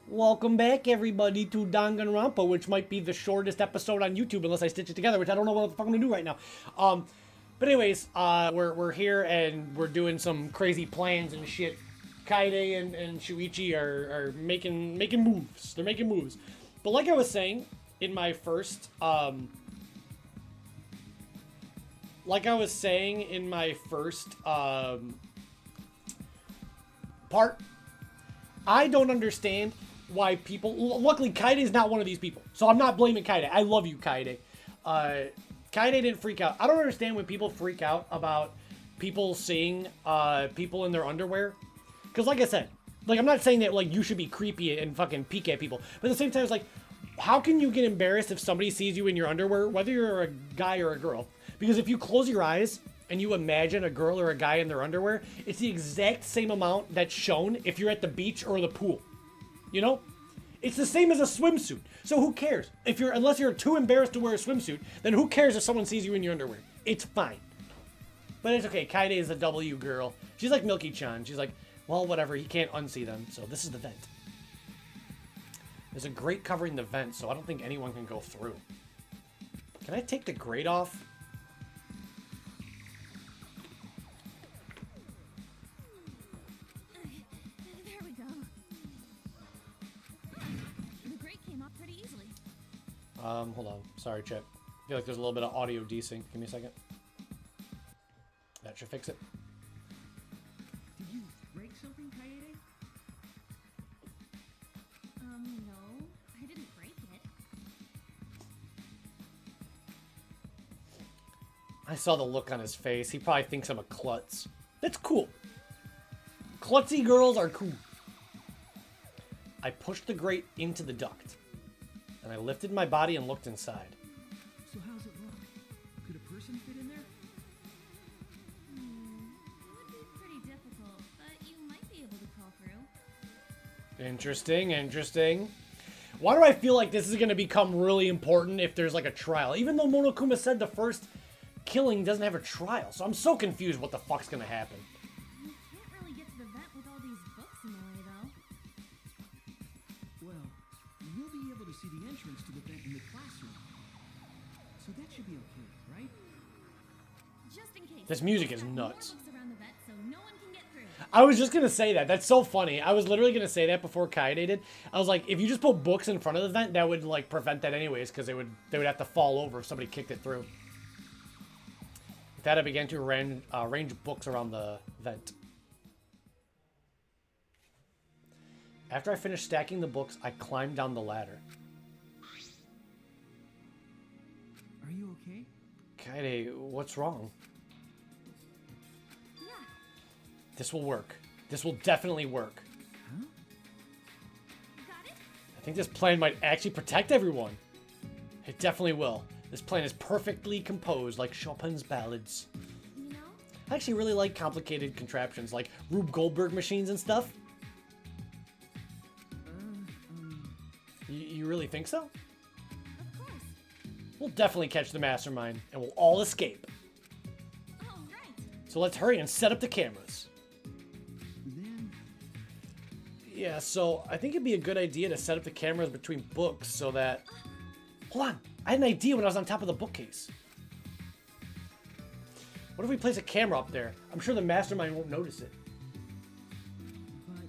Welcome back, everybody, to Danganronpa, which might be the shortest episode on YouTube unless I stitch it together, which I don't know what the fuck I'm gonna do right now. But anyways, we're here and we're doing some crazy plans and shit. Kaede and Shuichi are making moves. They're making moves. But like I was saying in my first part, I don't understand why people. Luckily, Kaede is not one of these people, so I'm not blaming Kaede. I love you, Kaede. Kaede didn't freak out. I don't understand when people freak out about people seeing people in their underwear, because like I said, like I'm not saying that like you should be creepy and fucking peek at people, but at the same time, it's like, how can you get embarrassed if somebody sees you in your underwear, whether you're a guy or a girl? Because if you close your eyes and you imagine a girl or a guy in their underwear, it's the exact same amount that's shown if you're at the beach or the pool. You know? It's the same as a swimsuit. So who cares? Unless you're too embarrassed to wear a swimsuit, then who cares if someone sees you in your underwear? It's fine. But it's okay. Kaede is a W girl. She's like Milky-chan. She's like, well, whatever. He can't unsee them. So this is the vent. There's a grate covering the vent, so I don't think anyone can go through. Can I take the grate off? There we go. The grate came up pretty easily. Hold on. Sorry, Chip. I feel like there's a little bit of audio desync. Give me a second. That should fix it. Did you break something, Kaede? No, I didn't break it. I saw the look on his face. He probably thinks I'm a klutz. That's cool. Klutzy girls are cool. I pushed the grate into the duct, and I lifted my body and looked inside. So how's it look? Could a person fit in there? It would be pretty difficult, but you might be able to crawl through. Interesting, interesting. Why do I feel like this is going to become really important if there's like a trial? Even though Monokuma said the first killing doesn't have a trial, so I'm so confused what the fuck's going to happen. You can't really get to the vent with all these books in the way, though. Well, you'll be able to see the entrance to the vent in the classroom. So that should be okay, right? Just in case. This music is I've got more nuts. books around the vent so no one can get through. I was just going to say that. That's so funny. I was literally going to say that before Kaede did. I was like, if you just put books in front of the vent, that would like prevent that anyways, because they would have to fall over if somebody kicked it through. With that, I began to arrange books around the vent. After I finished stacking the books, I climbed down the ladder. Are you okay? Kaede, what's wrong? Yeah, This will work. This will definitely work. Huh? got it? I think this plan might actually protect everyone. It definitely will. This plan is perfectly composed, like Chopin's ballads. You know? I actually really like complicated contraptions, like Rube Goldberg machines and stuff. You really think so? Of course. We'll definitely catch the mastermind, and we'll all escape. Oh, right. So let's hurry and set up the cameras. Then, Yeah, so I think it'd be a good idea to set up the cameras between books so that... Hold on, I had an idea when I was on top of the bookcase. What if we place a camera up there? I'm sure the mastermind won't notice it. but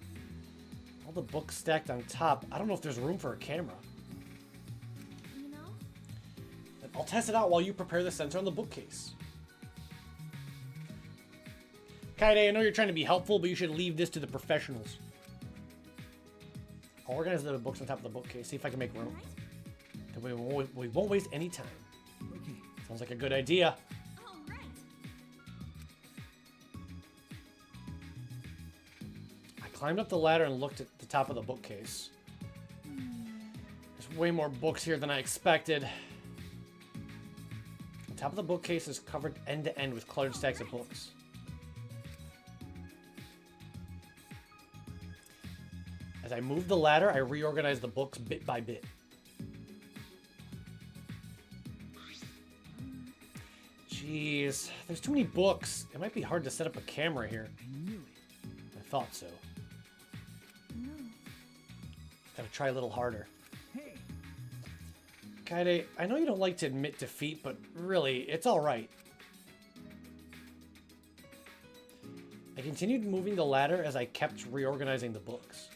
All the books stacked on top. I don't know if there's room for a camera. You know? I'll test it out while you prepare the sensor on the bookcase. Kaede, I know you're trying to be helpful, but you should leave this to the professionals. I'll organize the books on top of the bookcase, see if I can make room. Right? Then we won't waste any time. okay. Sounds like a good idea. Oh, right. I climbed up the ladder and looked at the top of the bookcase. There's way more books here than I expected. The top of the bookcase is covered end to end with cluttered stacks of books. As I moved the ladder, I reorganized the books bit by bit. Jeez, there's too many books. It might be hard to set up a camera here. I knew it. I thought so. No. Gotta try a little harder. Hey, Kaede, I know you don't like to admit defeat, but really, it's alright. I continued moving the ladder as I kept reorganizing the books.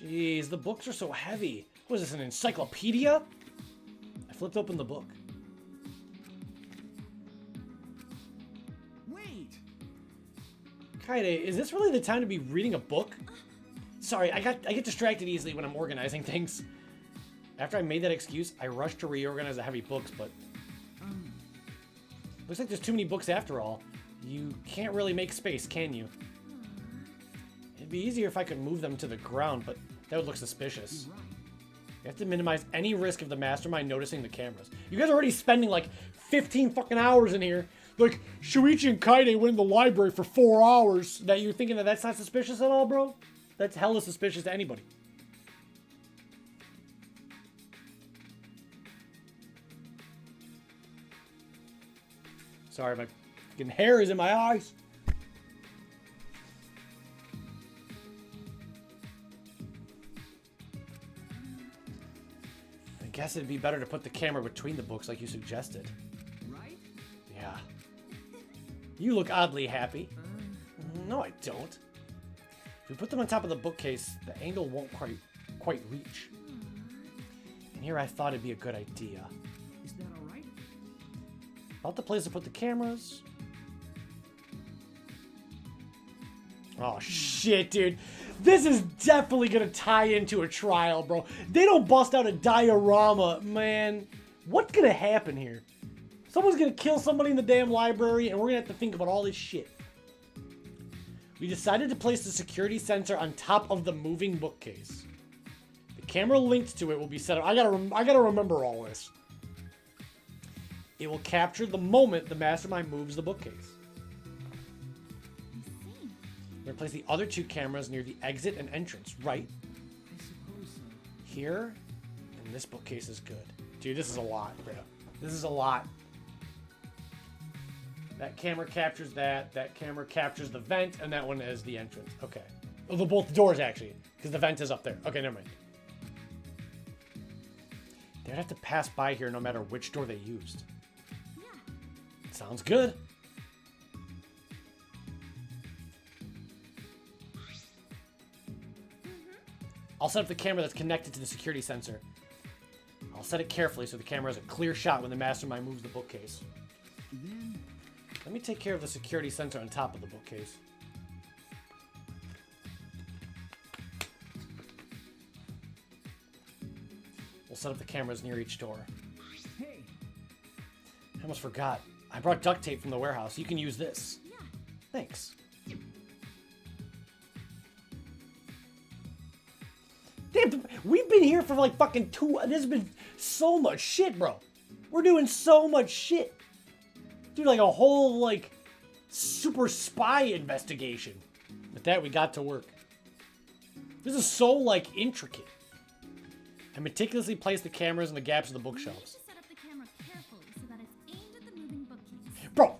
Jeez, the books are so heavy. What is this, an encyclopedia? I flipped open the book. wait! Kaede, is this really the time to be reading a book? Sorry, I get distracted easily when I'm organizing things. After I made that excuse, I rushed to reorganize the heavy books, but looks like there's too many books after all. You can't really make space, can you? It'd be easier if I could move them to the ground, but that would look suspicious. You're right. You have to minimize any risk of the mastermind noticing the cameras. You guys are already spending like 15 fucking hours in here. Like, Shuichi and Kaede went in the library for 4 hours. Now you're thinking that that's not suspicious at all, bro? That's hella suspicious to anybody. Sorry, my fucking hair is in my eyes. I guess it'd be better to put the camera between the books like you suggested. Right? Yeah. You look oddly happy. No, I don't. If we put them on top of the bookcase, the angle won't quite reach. And here I thought it'd be a good idea. Is that all right? About the place to put the cameras. Oh shit, dude. This is definitely gonna tie into a trial, bro. They don't bust out a diorama, man. What's gonna happen here? Someone's gonna kill somebody in the damn library, and we're gonna have to think about all this shit. We decided to place the security sensor on top of the moving bookcase. The camera linked to it will be set up. I gotta remember all this. It will capture the moment the mastermind moves the bookcase. I see. We're gonna place the other 2 cameras near the exit and entrance, right I suppose so. here, and this bookcase is good. Dude, this is a lot, bro. This is a lot. That camera captures that. That camera captures the vent, and that one is the entrance. Okay. Oh, the both doors, actually, because the vent is up there. Okay, never mind. They'd have to pass by here no matter which door they used. Yeah. Sounds good. I'll set up the camera that's connected to the security sensor. I'll set it carefully so the camera has a clear shot when the mastermind moves the bookcase. Then, Let me take care of the security sensor on top of the bookcase. We'll set up the cameras near each door. hey, I almost forgot. I brought duct tape from the warehouse. You can use this. Yeah. Thanks. Damn, we've been here for like fucking 2... There's been so much shit, bro. We're doing so much shit. Dude, like a whole, like, super spy investigation. With that, we got to work. This is so, like, intricate. I meticulously placed the cameras in the gaps of the You bookshelves. need to set up the camera carefully so that it's aimed at the moving bookcase. Bro,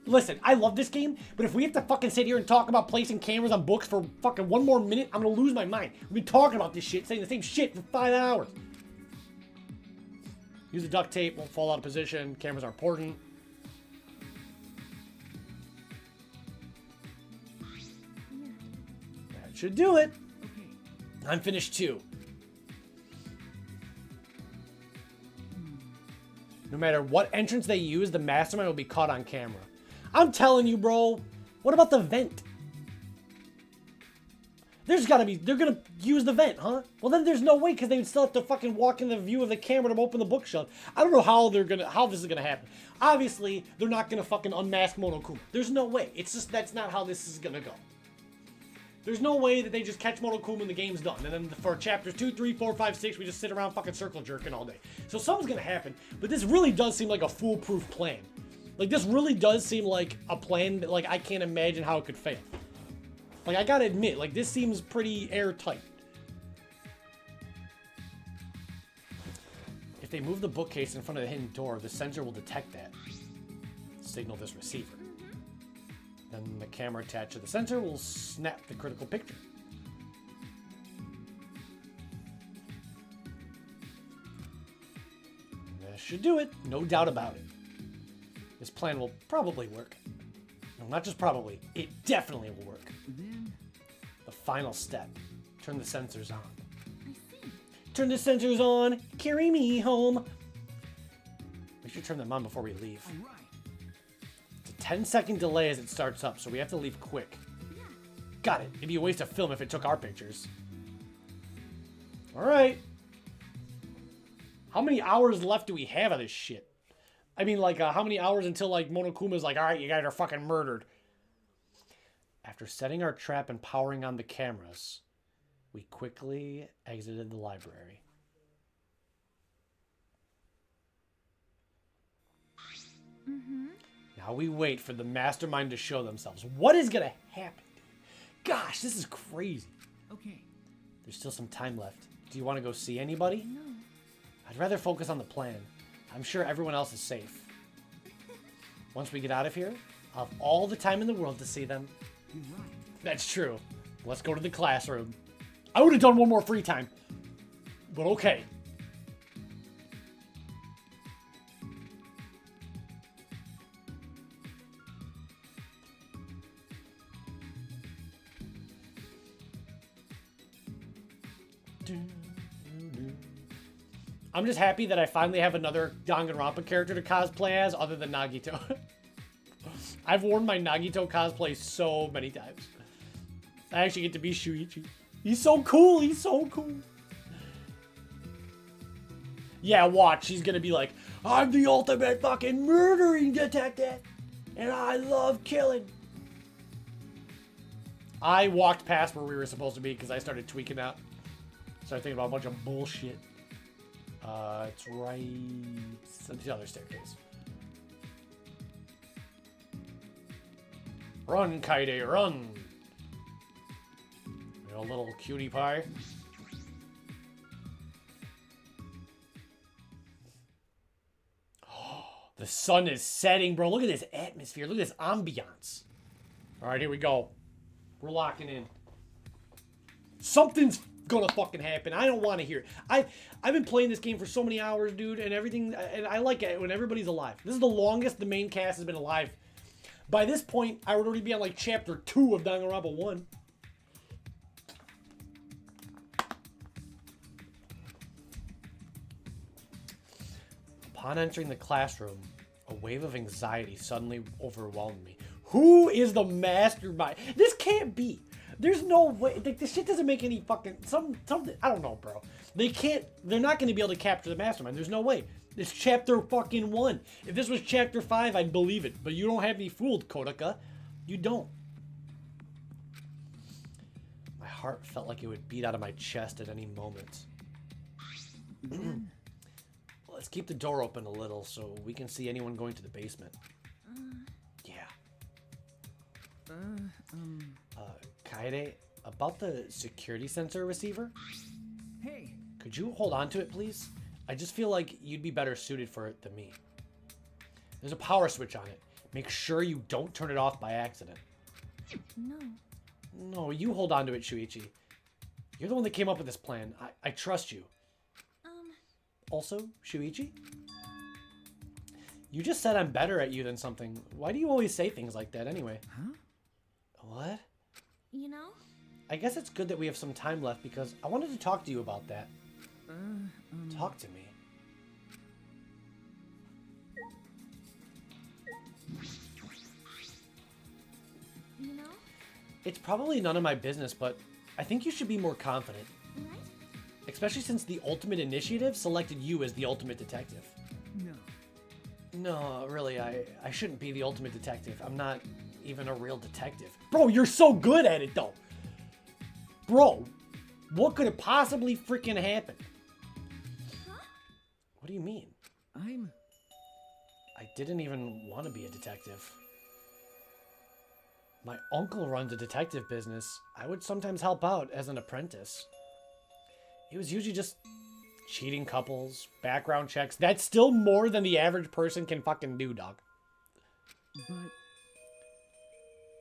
listen, I love this game, but if we have to fucking sit here and talk about placing cameras on books for fucking 1 more minute, I'm gonna lose my mind. We've been talking about this shit, saying the same shit for 5 hours. Use the duct tape, won't fall out of position. Cameras are important. Yeah. That should do it. okay. I'm finished too. No matter what entrance they use, the mastermind will be caught on camera. I'm telling you, bro. What about the vent? There's gotta be... They're gonna use the vent, huh? Well, then there's no way, because they would still have to fucking walk in the view of the camera to open the bookshelf. I don't know how this is gonna happen. Obviously, they're not gonna fucking unmask Monokuma. There's no way. It's just, that's not how this is gonna go. There's no way that they just catch Monokuma and the game's done. And then for chapters 2, 3, 4, 5, 6, we just sit around fucking circle jerking all day. So something's gonna happen. But this really does seem like a foolproof plan. Like, this really does seem like a plan that, like, I can't imagine how it could fail. Like, I gotta admit, like, this seems pretty airtight. If they move the bookcase in front of the hidden door, the sensor will detect that. Signal this receiver. Then the camera attached to the sensor will snap the critical picture. That should do it, no doubt about it. This plan will probably work. No, not just probably, it definitely will work. Then The final step, turn the sensors on. I see. Turn the sensors on, carry me home. We should turn them on before we leave. all right. It's a 10-second delay as it starts up, so we have to leave quick. Yeah. Got it. It'd be a waste of film if it took our pictures. Alright. How many hours left do we have of this shit? I mean, like, how many hours until, like, Monokuma's like, alright, you guys are fucking murdered. After setting our trap and powering on the cameras, we quickly exited the library. Now we wait for the mastermind to show themselves. What is gonna happen? Gosh, this is crazy. Okay. There's still some time left. Do you want to go see anybody? No. I'd rather focus on the plan. I'm sure everyone else is safe. Once we get out of here, I'll have all the time in the world to see them. You're right. That's true. Let's go to the classroom. I would have done one more free time. But okay. I'm just happy that I finally have another Danganronpa character to cosplay as other than Nagito. I've worn my Nagito cosplay so many times. I actually get to be Shuichi. He's so cool. He's so cool. Yeah, watch. He's going to be like, I'm the ultimate fucking murdering detective. And I love killing. I walked past where we were supposed to be because I started tweaking out. Started thinking about a bunch of bullshit. It's right... It's the other staircase. Run, Kaide, run! You little cutie pie. The sun is setting, bro. Look at this atmosphere. Look at this ambiance. Alright, here we go. We're locking in. Something's gonna fucking happen. I don't want to hear it. I've been playing this game for so many hours, dude, and everything, and I like it when everybody's alive. This is the longest the main cast has been alive. By this point, I would already be on like chapter 2 of Danganronpa 1. Upon entering the classroom, a wave of anxiety suddenly overwhelmed me. Who is the mastermind? This can't be. There's no way. Like, this shit doesn't make any fucking... Something... I don't know, bro. They can't... They're not going to be able to capture the mastermind. There's no way. It's chapter fucking 1. If this was chapter 5, I'd believe it. But you don't have me fooled, Kodaka. You don't. My heart felt like it would beat out of my chest at any moment. Let's keep the door open a little so we can see anyone going to the basement. Yeah. Kaede, about the security sensor receiver? Hey. Could you hold on to it, please? I just feel like you'd be better suited for it than me. There's a power switch on it. Make sure you don't turn it off by accident. No. No, you hold on to it, Shuichi. You're the one that came up with this plan. I trust you. Also, Shuichi? You just said I'm better at you than something. Why do you always say things like that anyway? Huh? What? You know? I guess it's good that we have some time left because I wanted to talk to you about that. Talk to me. You know? It's probably none of my business, but I think you should be more confident. Right? Especially since the Ultimate Initiative selected you as the Ultimate Detective. No. No, really, I shouldn't be the Ultimate Detective. I'm not even a real detective. Bro, you're so good at it, though. Bro, what could have possibly freaking happened? Huh? What do you mean? I didn't even want to be a detective. My uncle runs a detective business. I would sometimes help out as an apprentice. It was usually just cheating couples, background checks. That's still more than the average person can fucking do, dog.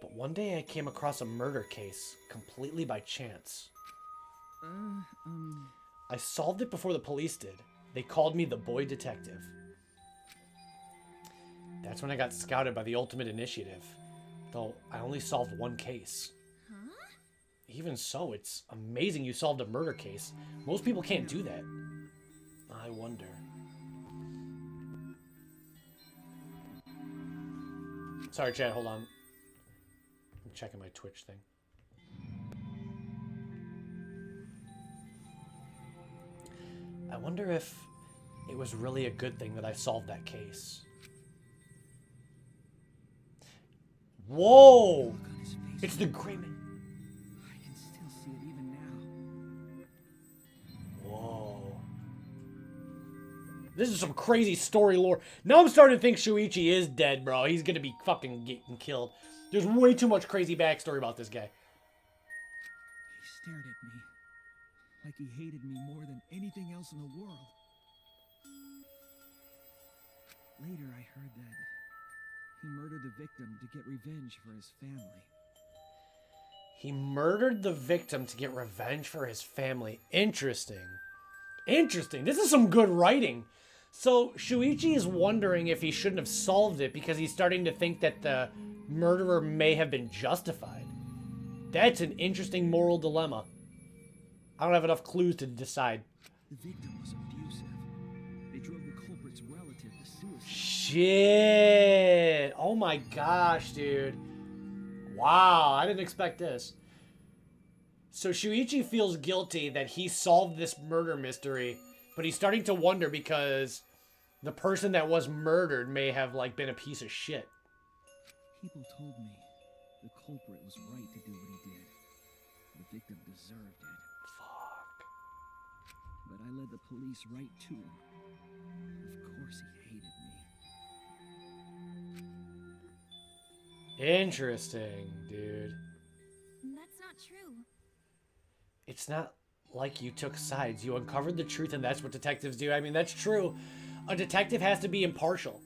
But one day I came across a murder case completely by chance. I solved it before the police did. They called me the boy detective. That's when I got scouted by the Ultimate Initiative. Though I only solved one case. Huh? Even so, it's amazing you solved a murder case. Most people can't do that. I wonder. Sorry, chat, hold on. I'm checking my Twitch thing. I wonder if it was really a good thing that I solved that case. Whoa! Look on his face. It's the Gray Man. I can still see it even now. Whoa. This is some crazy story lore. Now I'm starting to think Shuichi is dead, bro. He's gonna be fucking getting killed. There's way too much crazy backstory about this guy. He stared at me like he hated me more than anything else in the world. Later, I heard that he murdered the victim to get revenge for his family. He murdered the victim to get revenge for his family. Interesting. Interesting. This is some good writing. So Shuichi is wondering if he shouldn't have solved it because he's starting to think that the murderer may have been justified. That's an interesting moral dilemma. I don't have enough clues to decide. The victim was abusive. They drove the culprit's relative to suicide. Shit. Oh my gosh, dude. Wow, I didn't expect this. So Shuichi feels guilty that he solved this murder mystery, but he's starting to wonder because the person that was murdered may have like been a piece of shit. People told me the culprit was right to do what he did. The victim deserved it. Fuck. But I led the police right to him. Of course he hated me. Interesting, dude. That's not true. It's not like you took sides. You uncovered the truth, and that's what detectives do. I mean, that's true. A detective has to be impartial.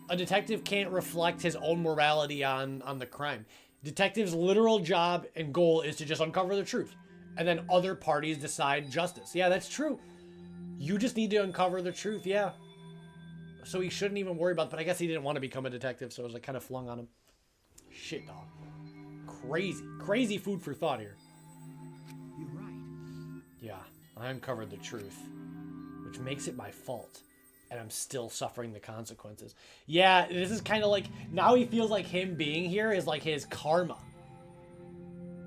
A detective can't reflect his own morality on the crime. Detective's literal job and goal is to just uncover the truth. And then other parties decide justice. Yeah, that's true. You just need to uncover the truth, yeah. So he shouldn't even worry about it, but I guess he didn't want to become a detective, so it was like kind of flung on him. Shit, dog. Crazy. Crazy food for thought here. You're right. Yeah, I uncovered the truth, which makes it my fault, and I'm still suffering the consequences. Yeah, this is kind of like, now he feels like him being here is like his karma.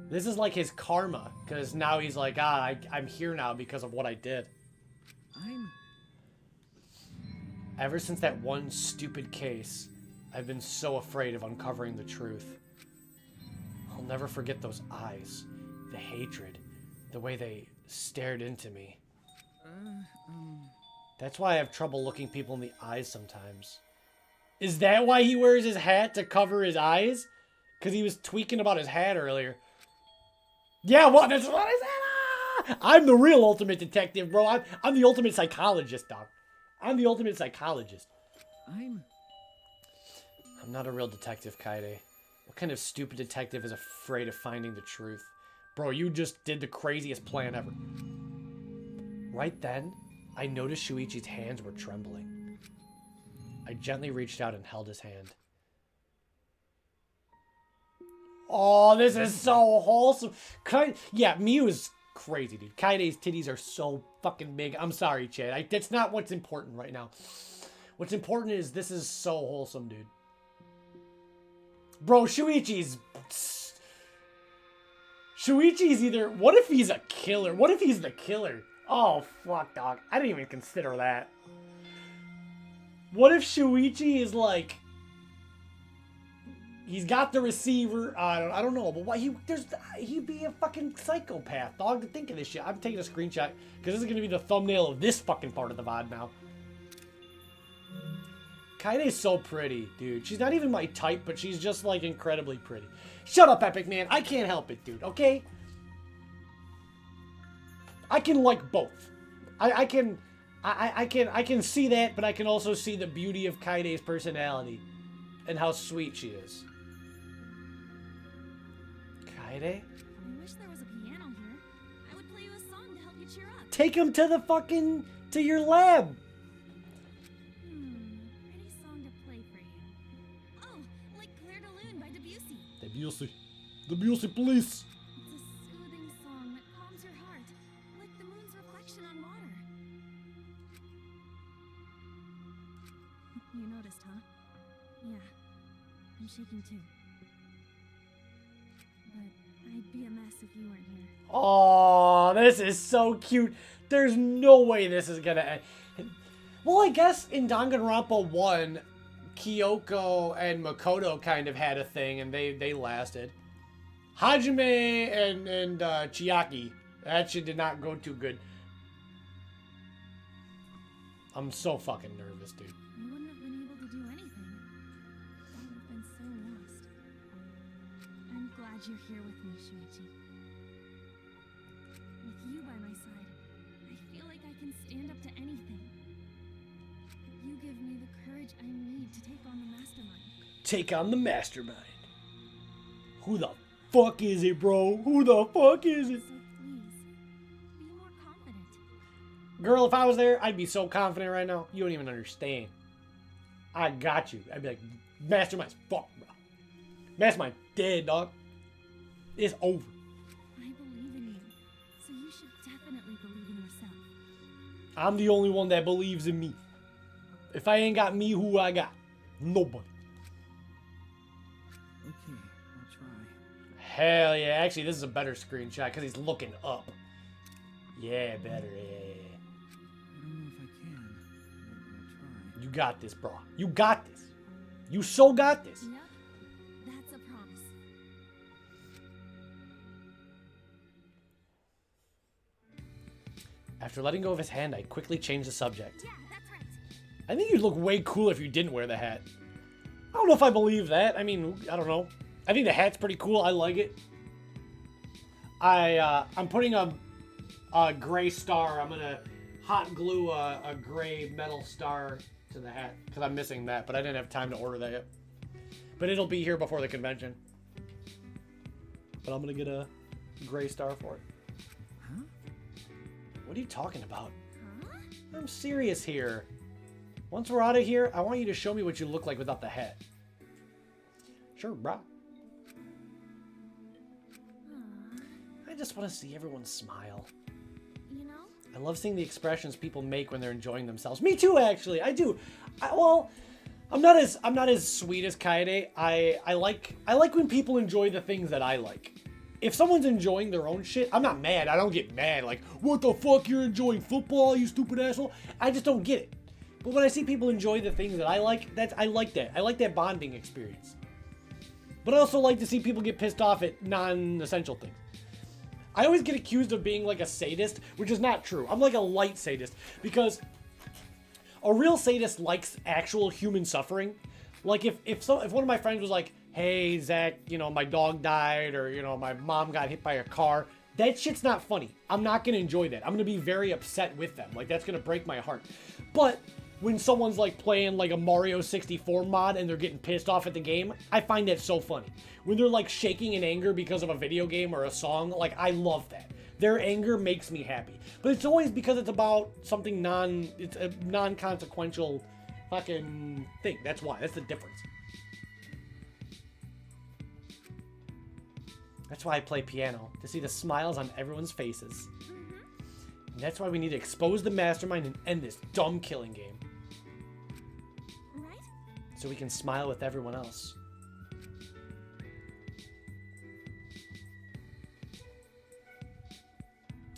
This is like his karma, because now he's like, I'm here now because of what I did. Ever since that one stupid case, I've been so afraid of uncovering the truth. I'll never forget those eyes, the hatred, the way they stared into me. That's why I have trouble looking people in the eyes sometimes. Is that why he wears his hat, to cover his eyes? Because he was tweaking about his hat earlier. Yeah, well, that's what I said. Ah! I'm the real ultimate detective, bro. I'm the ultimate psychologist, dog. I'm the ultimate psychologist. I'm not a real detective, Kaede. What kind of stupid detective is afraid of finding the truth? Bro, you just did the craziest plan ever. Right then, I noticed Shuichi's hands were trembling. I gently reached out and held his hand. Oh, this is so wholesome. Yeah, Miu is crazy, dude. Kaide's titties are so fucking big. I'm sorry, Chad. That's not what's important right now. What's important is this is so wholesome, dude. Bro, Shuichi's either... What if he's a killer? What if he's the killer? Oh, fuck, dog. I didn't even consider that. What if Shuichi is like... He's got the receiver. I don't know, but why he'd be a fucking psychopath, dog, to think of this shit. I'm taking a screenshot because this is gonna be the thumbnail of this fucking part of the VOD now. Kaide's so pretty, dude. She's not even my type, but she's just like incredibly pretty. Shut up, Epic Man. I can't help it, dude. Okay. I can like both. I can see that, but I can also see the beauty of Kaide's personality and how sweet she is. Kaede? I wish there was a piano here. I would play you a song to help you cheer up. Take him to the to your lab. Pretty song to play for you. Oh, like Claire de Lune by Debussy. Debussy, please. It's a soothing song that calms your heart, like the moon's reflection on water. You noticed, huh? Yeah, I'm shaking too. But I'd be a mess if you weren't here. Oh, this is so cute. There's no way this is gonna end. Well, I guess in Danganronpa 1, Kyoko and Makoto kind of had a thing, and they lasted. Hajime and Chiaki, that shit did not go too good. I'm so fucking nervous, dude. I wouldn't have been able to do anything. I would have been so lost. I'm glad you're here with me, Shuichi. With you by my side, I feel like I can stand up to anything. You give me the courage I need to take on the mastermind. Take on the mastermind. Who the fuck is it, bro? Who the fuck is it? So please, be more confident. Girl, if I was there, I'd be so confident right now. You don't even understand. I got you. I'd be like, mastermind's fucked, bro. Mastermind dead, dog. It's over. I believe in you, so you should definitely believe in yourself. I'm the only one that believes in me. If I ain't got me, who I got? Nobody. Okay, I'll try. Hell yeah. Actually, this is a better screenshot because he's looking up. Yeah, better. Yeah. I don't know if I can, but I'll try. You got this, bro. You got this. You so got this. Yep, that's a promise. After letting go of his hand, I quickly changed the subject. Yeah, that's right. I think you'd look way cool if you didn't wear the hat. I don't know if I believe that. I mean, I don't know. I think the hat's pretty cool. I like it. I'm putting a gray star. I'm gonna hot glue a gray metal star to the hat because I'm missing that, but I didn't have time to order that yet. But it'll be here before the convention. But I'm gonna get a gray star for it. Huh? What are you talking about? Huh? I'm serious here. Once we're out of here, I want you to show me what you look like without the hat. Sure, brah. I just want to see everyone smile. You know? I love seeing the expressions people make when they're enjoying themselves. Me too, actually. I do. Well, I'm not as sweet as Kaede. I like when people enjoy the things that I like. If someone's enjoying their own shit, I'm not mad. I don't get mad. Like, what the fuck? You're enjoying football, you stupid asshole? I just don't get it. But when I see people enjoy the things that I like, I like that. I like that bonding experience. But I also like to see people get pissed off at non-essential things. I always get accused of being like a sadist, which is not true. I'm like a light sadist because a real sadist likes actual human suffering. Like if one of my friends was like, "Hey Zach, my dog died," or my mom got hit by a car, that shit's not funny. I'm not gonna enjoy that. I'm gonna be very upset with them. Like that's gonna break my heart. But when someone's like playing like a Mario 64 mod and they're getting pissed off at the game, I find that so funny. When they're like shaking in anger because of a video game or a song, like I love that. Their anger makes me happy. But it's always because it's about something it's a non-consequential fucking thing. That's why. That's the difference. That's why I play piano, to see the smiles on everyone's faces. And that's why we need to expose the mastermind and end this dumb killing game. Right? So we can smile with everyone else.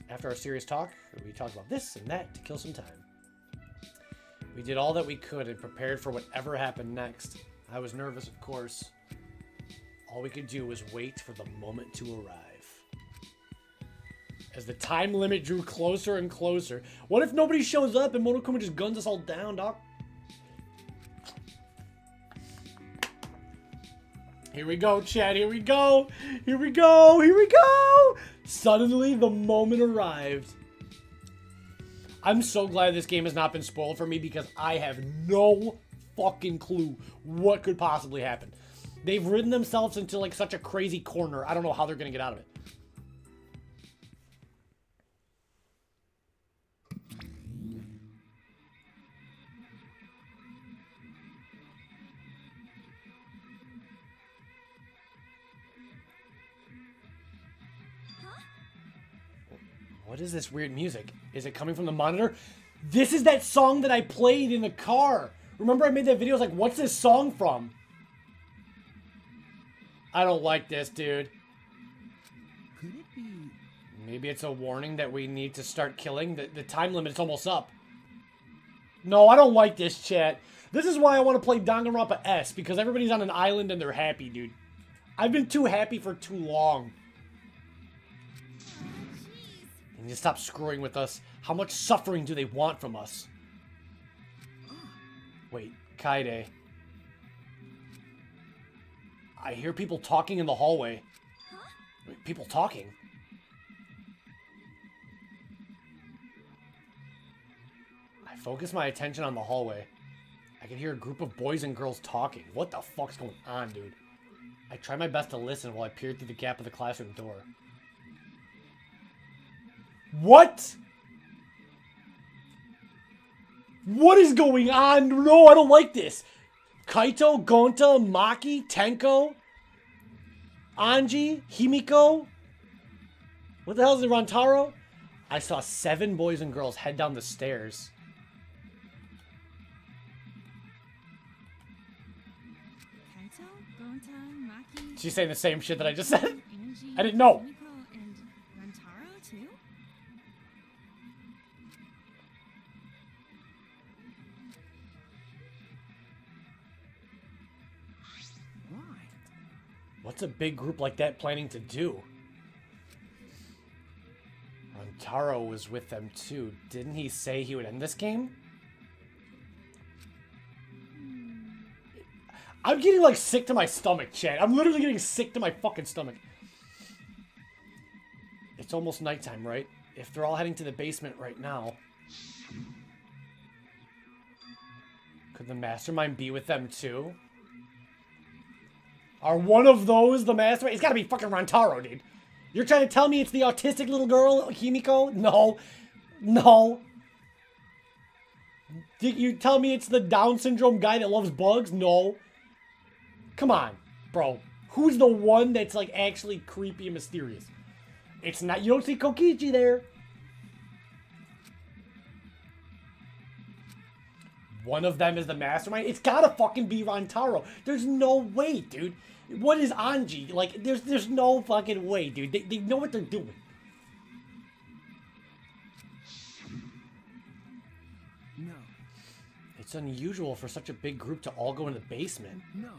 After our serious talk, we talked about this and that to kill some time. We did all that we could and prepared for whatever happened next. I was nervous, of course. All we could do was wait for the moment to arrive. As the time limit drew closer and closer, what if nobody shows up and Monokuma just guns us all down, doc? Here we go, Chad. Here we go. Here we go. Here we go. Suddenly, the moment arrived. I'm so glad this game has not been spoiled for me because I have no fucking clue what could possibly happen. They've ridden themselves into like such a crazy corner. I don't know how they're gonna get out of it. What is this weird music? Is it coming from the monitor? This is that song that I played in the car. Remember I made that video? I was like, what's this song from? I don't like this, dude. Could it be? Maybe it's a warning that we need to start killing. The time limit's almost up. No, I don't like this, chat. This is why I want to play Danganronpa S, because everybody's on an island and they're happy, dude. I've been too happy for too long. They need to stop screwing with us. How much suffering do they want from us? Wait, Kaede. I hear people talking in the hallway. Wait, people talking? I focus my attention on the hallway. I can hear a group of boys and girls talking. What the fuck's going on, dude? I try my best to listen while I peer through the gap of the classroom door. What? What is going on? No, I don't like this. Kaito, Gonta, Maki, Tenko, Anji, Himiko. What the hell is it, Rantaro? I saw 7 boys and girls head down the stairs. Kaito, Gonta, Maki, She's saying the same shit that I just said. Angie, I didn't know. Himiko, and Rantaro too? Why? What's a big group like that planning to do? Rantaro was with them too. Didn't he say he would end this game? I'm getting like sick to my stomach, Chad. I'm literally getting sick to my fucking stomach. It's almost nighttime, right? If they're all heading to the basement right now. Could the mastermind be with them too? Are one of those the mastermind? It's gotta be fucking Rantaro, dude. You're trying to tell me it's the autistic little girl, Himiko? No. No. Did you tell me it's the Down syndrome guy that loves bugs? No. Come on, bro. Who's the one that's like actually creepy and mysterious? It's not. You don't see Kokichi there. One of them is the mastermind. It's gotta fucking be Rantaro. There's no way, dude. What is Anji? Like, there's no fucking way, dude. They know what they're doing. No. It's unusual for such a big group to all go in the basement. No.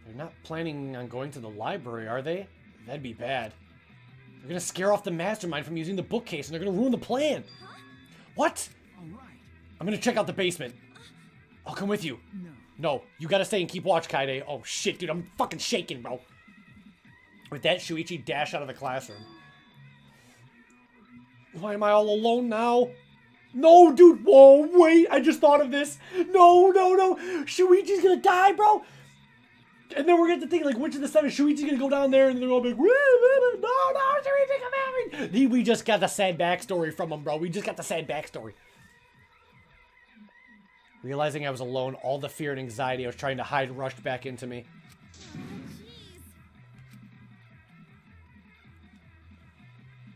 They're not planning on going to the library, are they? That'd be bad. They're gonna scare off the mastermind from using the bookcase, and they're gonna ruin the plan. What? All right. I'm gonna check out the basement. I'll come with you. No. No, you gotta stay and keep watch, Kaede. Oh shit, dude, I'm fucking shaking, bro. With that, Shuichi dashed out of the classroom. Why am I all alone now? No, dude, whoa, wait, I just thought of this. No, no, no, Shuichi's gonna die, bro. And then we're gonna have to think, like, which of the 7, Shuichi's gonna go down there, and they're all like, no, Shuichi, come at me. We just got the sad backstory from him, bro. We just got the sad backstory. Realizing I was alone, all the fear and anxiety I was trying to hide rushed back into me.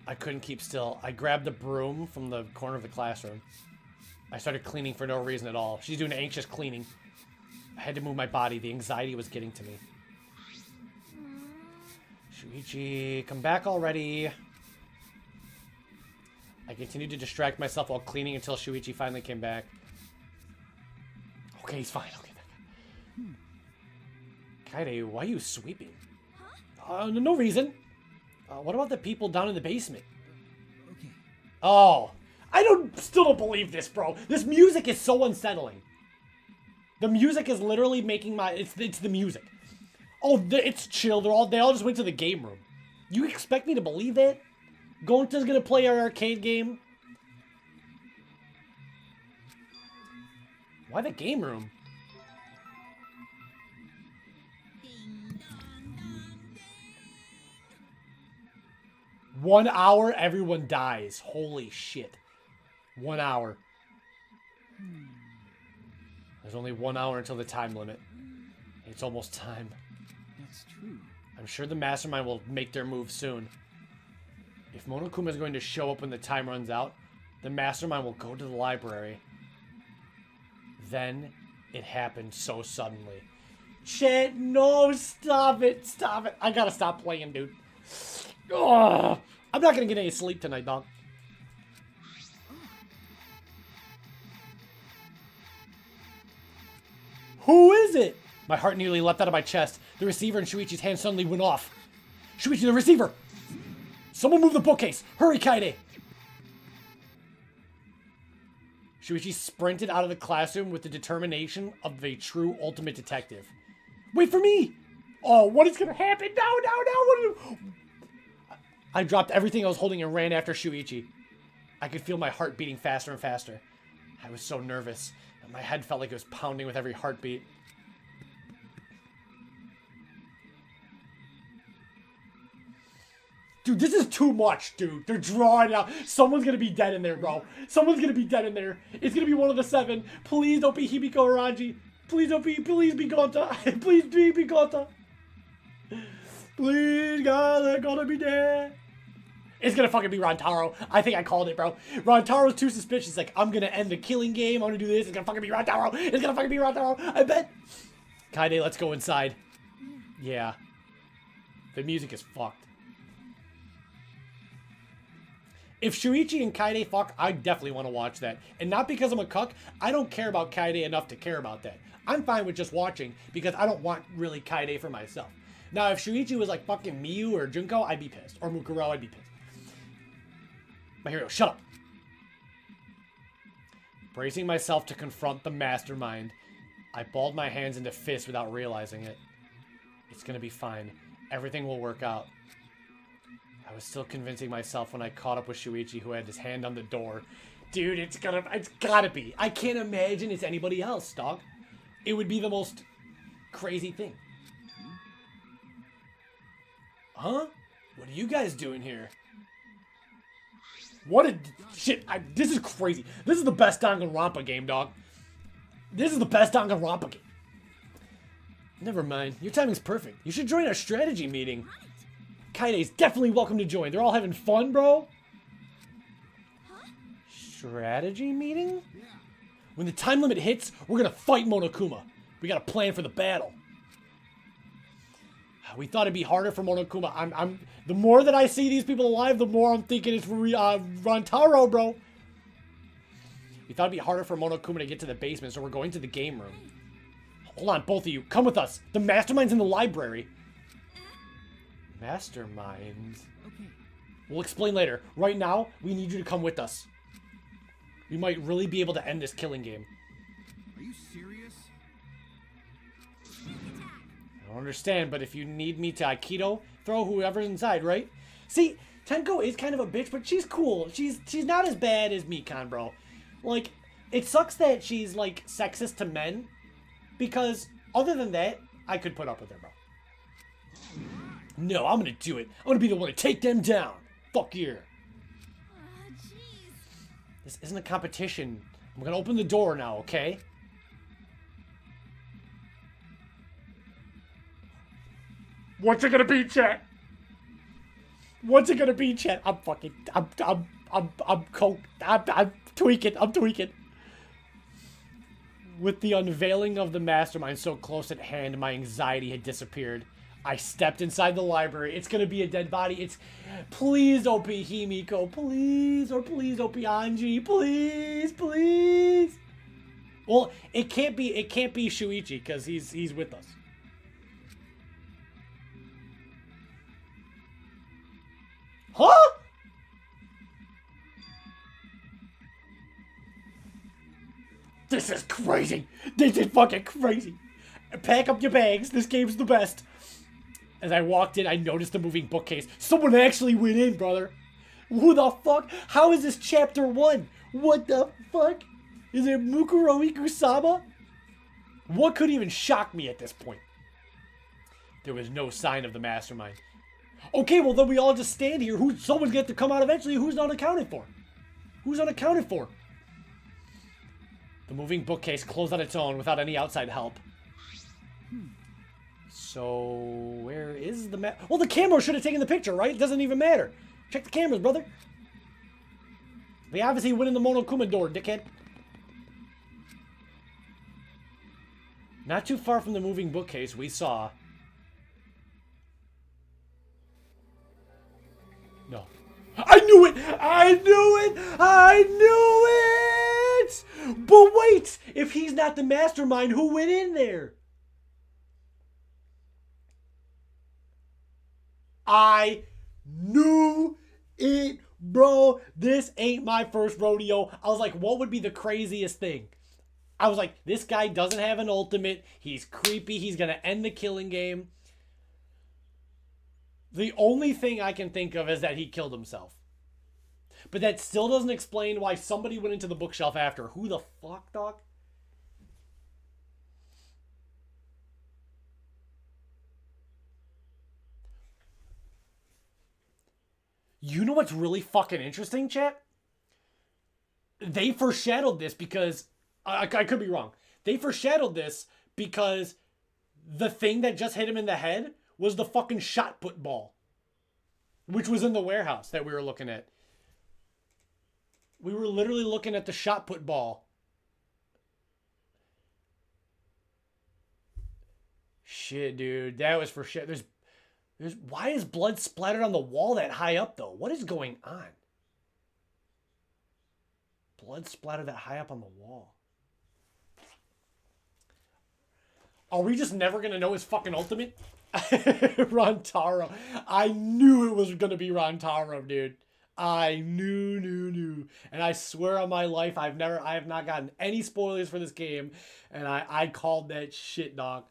I couldn't keep still. I grabbed the broom from the corner of the classroom. I started cleaning for no reason at all. She's doing anxious cleaning. I had to move my body. The anxiety was getting to me. Shuichi, come back already. I continued to distract myself while cleaning until Shuichi finally came back. Okay, he's fine. Okay. Kaede, why are you sweeping? No reason. What about the people down in the basement? Okay. Oh, still don't believe this, bro. This music is so unsettling. The music is literally making it's the music. Oh, it's chill. They all just went to the game room. You expect me to believe that? Gonta's gonna play our arcade game. Why the game room? Ding 1 hour, everyone dies. Holy shit. 1 hour. There's only 1 hour until the time limit. It's almost time. That's true. I'm sure the mastermind will make their move soon. If Monokuma is going to show up when the time runs out, the mastermind will go to the library. Then it happened so suddenly. Shit, no, stop it, stop it. I gotta stop playing, dude. Ugh. I'm not gonna get any sleep tonight, dog. Who is it? My heart nearly leapt out of my chest. The receiver in Shuichi's hand suddenly went off. Shuichi, the receiver! Someone move the bookcase! Hurry, Kaede! Shuichi sprinted out of the classroom with the determination of a true ultimate detective. Wait for me! Oh, what is gonna happen? No! I dropped everything I was holding and ran after Shuichi. I could feel my heart beating faster and faster. I was so nervous, and my head felt like it was pounding with every heartbeat. Dude, this is too much, dude. They're drawing out. Someone's gonna be dead in there, bro. Someone's gonna be dead in there. It's gonna be one of the 7. Please don't be Himiko or Ranji. Please don't be, please be Gonta. Please be Gonta. Please, God, they're gonna be dead. It's gonna fucking be Rantaro. I think I called it, bro. Rantaro's too suspicious. Like, I'm gonna end the killing game. I'm gonna do this. It's gonna fucking be Rantaro. It's gonna fucking be Rantaro. I bet. Kaede, let's go inside. Yeah. The music is fucked. If Shuichi and Kaede fuck, I definitely want to watch that. And not because I'm a cuck. I don't care about Kaede enough to care about that. I'm fine with just watching because I don't want really Kaede for myself. Now, if Shuichi was like fucking Miyu or Junko, I'd be pissed. Or Mukuro, I'd be pissed. My hero, shut up. Bracing myself to confront the mastermind, I balled my hands into fists without realizing it. It's gonna be fine. Everything will work out. I was still convincing myself when I caught up with Shuichi, who had his hand on the door. Dude, it's gotta be. I can't imagine it's anybody else, dog. It would be the most crazy thing. Huh? What are you guys doing here? What a shit! This is crazy. This is the best Danganronpa game, dog. This is the best Danganronpa game. Never mind. Your timing's perfect. You should join our strategy meeting. Kaide's definitely welcome to join. They're all having fun, bro. Strategy meeting? When the time limit hits, we're gonna fight Monokuma. We got a plan for the battle. We thought it'd be harder for Monokuma. The more that I see these people alive, the more I'm thinking it's Rantaro, bro. We thought it'd be harder for Monokuma to get to the basement, so we're going to the game room. Hold on, both of you. Come with us. The mastermind's in the library. Mastermind? Okay. We'll explain later. Right now, we need you to come with us. We might really be able to end this killing game. Are you serious? I don't understand, but if you need me to Aikido, throw whoever's inside, right? See, Tenko is kind of a bitch, but she's cool. She's not as bad as Mikan, bro. Like, it sucks that she's, like, sexist to men, because other than that, I could put up with her, bro. No, I'm gonna do it. I'm gonna be the one to take them down. Fuck yeah. Jeez. This isn't a competition. I'm gonna open the door now, okay? What's it gonna be, chat? What's it gonna be, chat? I'm tweaking. I'm tweaking. With the unveiling of the mastermind so close at hand, my anxiety had disappeared. I stepped inside the library. It's gonna be a dead body. Please don't be Himiko. Please. Or please don't be Anji. Please. Please. Well, it can't be Shuichi, because he's with us. Huh? This is crazy. This is fucking crazy. Pack up your bags. This game's the best. As I walked in, I noticed the moving bookcase. Someone actually went in, brother. Who the fuck? How is this chapter 1? What the fuck? Is it Mukuro Ikusama? What could even shock me at this point? There was no sign of the mastermind. Okay, well then we all just stand here. Someone's going to come out eventually. Who's not accounted for? Who's unaccounted for? The moving bookcase closed on its own without any outside help. So, where is the map? Well, the camera should have taken the picture, right? It doesn't even matter. Check the cameras, brother. They obviously went in the Monokuma door, dickhead. Not too far from the moving bookcase, we saw... No. I knew it! I knew it! I knew it! But wait! If he's not the mastermind, who went in there? I knew it, bro. This ain't my first rodeo. I was like, what would be the craziest thing? I was like, this guy doesn't have an ultimate. He's creepy. He's going to end the killing game. The only thing I can think of is that he killed himself. But that still doesn't explain why somebody went into the bookshelf after. Who the fuck, dog? You know what's really fucking interesting, chat? They foreshadowed this because... I could be wrong. They foreshadowed this because the thing that just hit him in the head was the fucking shot put ball. Which was in the warehouse that we were looking at. We were literally looking at the shot put ball. Shit, dude. That was for shit. Why is blood splattered on the wall that high up, though? What is going on? Blood splattered that high up on the wall. Are we just never going to know his fucking ultimate? Rantaro. I knew it was going to be Rantaro, dude. I knew. And I swear on my life, I have not gotten any spoilers for this game. And I called that shit, dog.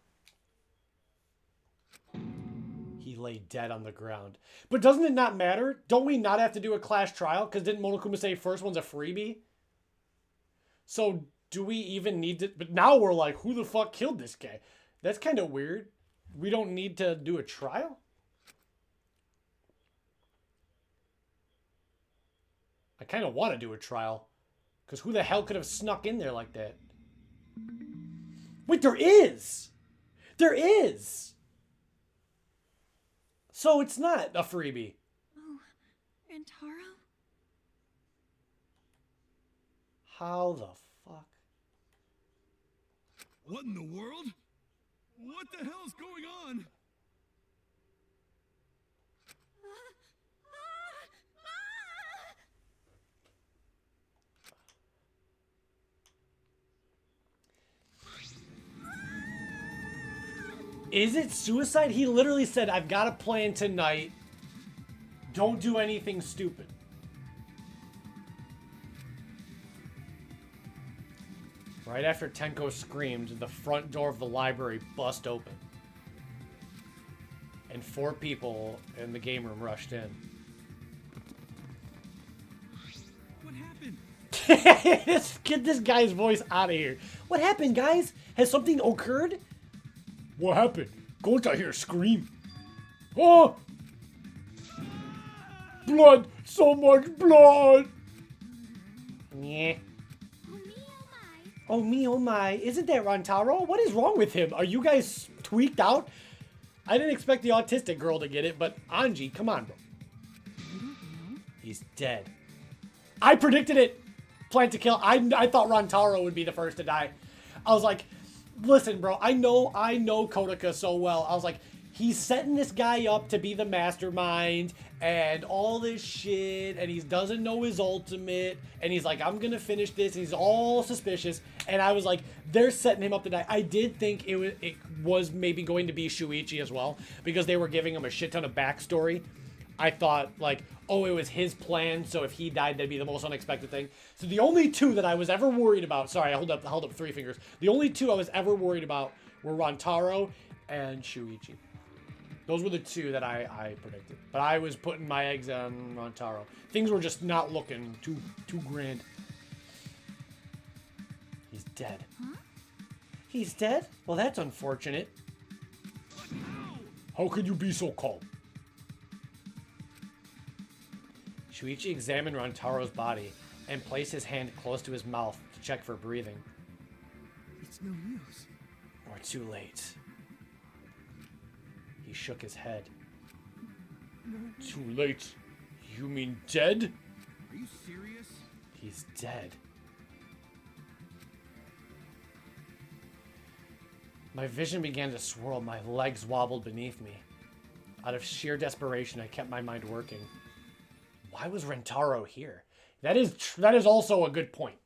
He lay dead on the ground. But doesn't it not matter? Don't we not have to do a clash trial? Because didn't Monokuma say first one's a freebie? So do we even need to... But now we're like, who the fuck killed this guy? That's kind of weird. We don't need to do a trial? I kind of want to do a trial. Because who the hell could have snuck in there like that? Wait, there is! There is! So it's not a freebie. Oh, Rantaro? How the fuck? What in the world? What the hell is going on? Is it suicide? He literally said, I've got a plan tonight. Don't do anything stupid. Right after Tenko screamed, the front door of the library bust open. And 4 people in the game room rushed in. What happened? Let's get this guy's voice out of here. What happened, guys? Has something occurred? What happened? Go to hear scream. Oh! Blood! So much blood! Yeah. Oh me, oh my. Isn't that Rantaro? What is wrong with him? Are you guys tweaked out? I didn't expect the autistic girl to get it, but Anji, come on, bro. He's dead. I predicted it. Plan to kill. I thought Rantaro would be the first to die. I was like, listen, bro, I know Kodaka so well. I was like, he's setting this guy up to be the mastermind and all this shit, and he doesn't know his ultimate, and he's like, I'm gonna finish this, and he's all suspicious, and I was like, they're setting him up to die. I did think it was maybe going to be Shuichi as well, because they were giving him a shit ton of backstory. I thought, like, oh, it was his plan, so if he died, that'd be the most unexpected thing. So the only 2 that I was ever worried about, sorry, I held up 3 fingers. The only 2 I was ever worried about were Rantaro and Shuichi. Those were the 2 that I predicted. But I was putting my eggs on Rantaro. Things were just not looking too grand. He's dead. Huh? He's dead? Well, that's unfortunate. How could you be so calm? Shuichi examined Rantaro's body and placed his hand close to his mouth to check for breathing. It's no use. Or too late. He shook his head. No. Too late? You mean dead? Are you serious? He's dead. My vision began to swirl. My legs wobbled beneath me. Out of sheer desperation, I kept my mind working. Why was Rentaro here? That is also a good point.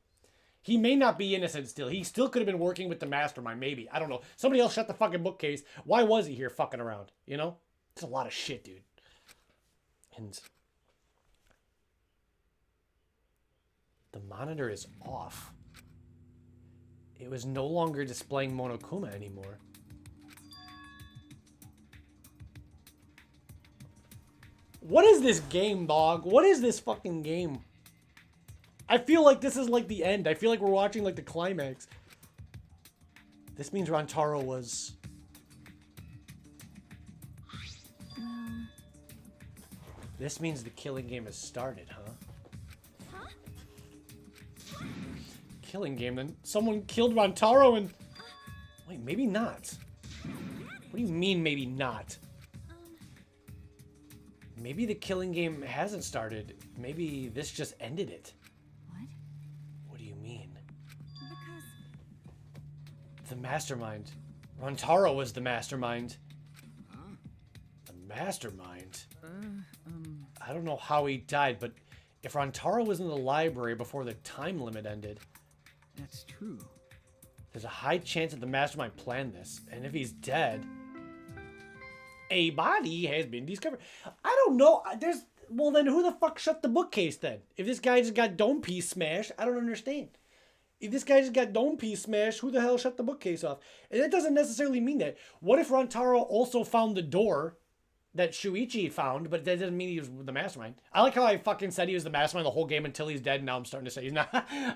He may not be innocent still. He still could have been working with the mastermind, maybe. I don't know. Somebody else shut the fucking bookcase. Why was he here fucking around? You know? It's a lot of shit, dude. And the monitor is off. It was no longer displaying Monokuma anymore. What is this game, dog? What is this fucking game? I feel like this is like the end. I feel like we're watching like the climax. This means Rantaro was... Well... This means the killing game has started, huh? Killing game, then someone killed Rantaro and... Wait, maybe not. What do you mean, maybe not? Maybe the killing game hasn't started. Maybe this just ended it. What? What do you mean? Because... The mastermind. Rantaro was the mastermind. Huh? The mastermind? I don't know how he died, but if Rantaro was in the library before the time limit ended... That's true. There's a high chance that the mastermind planned this. And if he's dead... A body has been discovered. I don't know. Well, then who the fuck shut the bookcase then? If this guy just got dome piece smashed, I don't understand. If this guy just got dome piece smashed, who the hell shut the bookcase off? And that doesn't necessarily mean that. What if Rantaro also found the door that Shuichi found, but that doesn't mean he was the mastermind? I like how I fucking said he was the mastermind the whole game until he's dead, and now I'm starting to say he's not.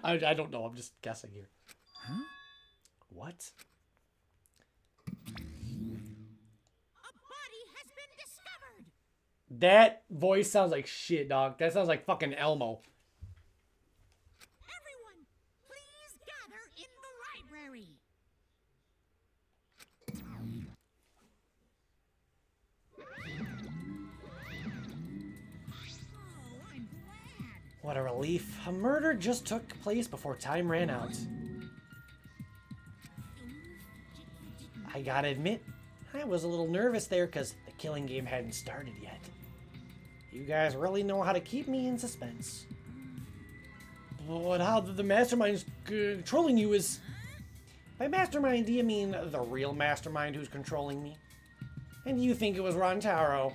I don't know. I'm just guessing here. Huh? What? That voice sounds like shit, dog. That sounds like fucking Elmo. Everyone, please gather in the library. Oh, I'm glad. What a relief. A murder just took place before time ran out. I gotta admit, I was a little nervous there because the killing game hadn't started yet. You guys really know how to keep me in suspense. But how the mastermind's controlling you is... By mastermind, do you mean the real mastermind who's controlling me? And you think it was Rantaro?